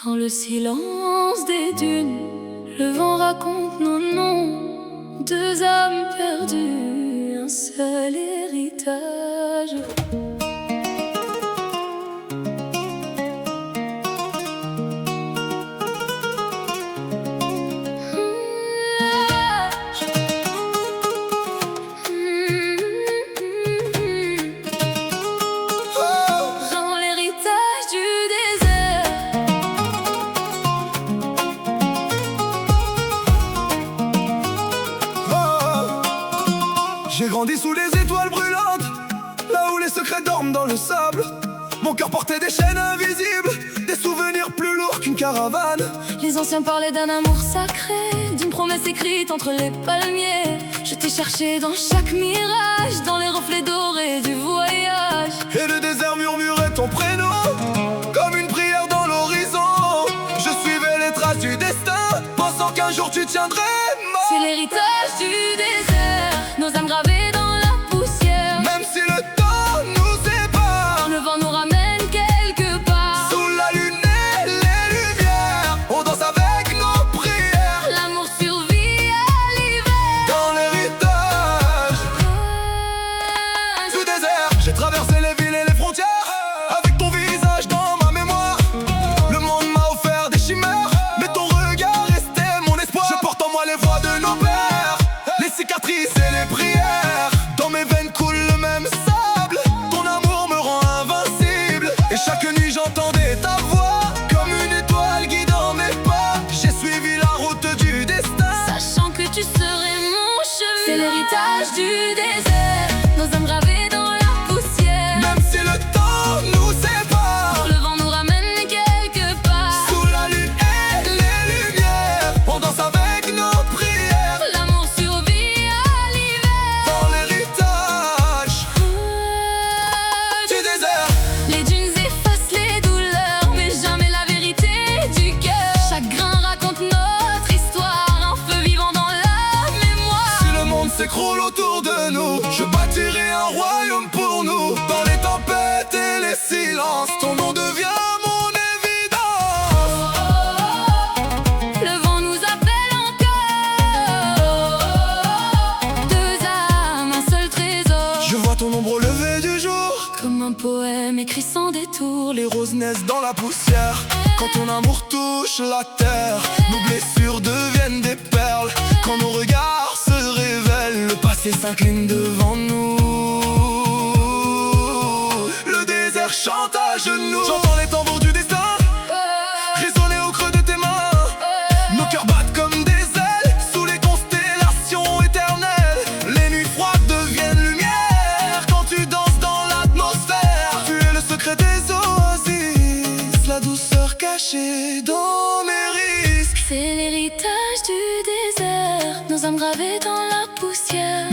Dans le silence des dunes, le vent raconte nos noms. Deux âmes perdues, un seul héritage. Dans l'héritage du désert. J'ai grandi sous les étoiles brûlantes, là où les secrets dorment dans le sable. Mon cœur portait des chaînes invisibles, des souvenirs plus lourds qu'une caravane. Les anciens parlaient d'un amour sacré, d'une promesse écrite entre les palmiers. Je t'ai cherché dans chaque mirage, dans les reflets dorés du voyage. Et le désert murmurait ton prénom, comme une prière dans l'horizon. Je suivais les traces du destin, pensant qu'un jour tu tiendrais ma C'est l'héritage du désert, nos âmes gravées dans la poussière. Même si le temps nous sépare, Le vent nous ramène quelque part. sous la lune et les lumières, on danse avec nos prières. L'amour survit à l'hiver. Dans l'héritage du désert, j'ai traversé les villes et les frontières, avec ton visage dans ma mémoire. Le monde m'a offert des chimères, mais ton regard restait mon espoir. Je porte en moi les voix de nos pères, les cicatrices et les prières. Dans mes veines coule le même sable, ton amour me rend invincible. Et chaque nuit j'entendais ta voix, comme une étoile guidant mes pas. J'ai suivi la route du destin, Sachant que tu serais mon chemin. C'est l'héritage du désert, nos âmes gravées dans la poussière. même si le temps nous sépare. Le vent nous ramène quelque part. Sous la lune et les lumières, on danse avec nos prières. L'amour survit à l'hiver. Dans l'héritage du désert, Les dunes effacent les douleurs, mais jamais la vérité du cœur. Chaque grain raconte notre histoire, un feu vivant dans la mémoire. si le monde s'écroule autour de nous, je bâtirai un royaume pour nous. Dans les tempêtes et les silences, ton nom devient mon évidence. Le vent nous appelle encore. Deux âmes, un seul trésor. Je vois ton ombre au lever du jour, Comme un poème écrit sans détour. les roses naissent dans la poussière. Quand ton amour touche la terre, nos blessures deviennent des perles. Quand nos regards se révèlent, le passé s'incline devant nous. Le désert chante à genoux. J'entends les tambours du destin résonner au creux de tes mains. Nos cœurs battent comme des ailes sous les constellations éternelles. Les nuits froides deviennent lumière quand tu danses dans l'atmosphère. Tu es le secret des oasis, la douceur cachée dans mes risques. C'est l'héritage du désert, nos âmes gravées dans la poussière.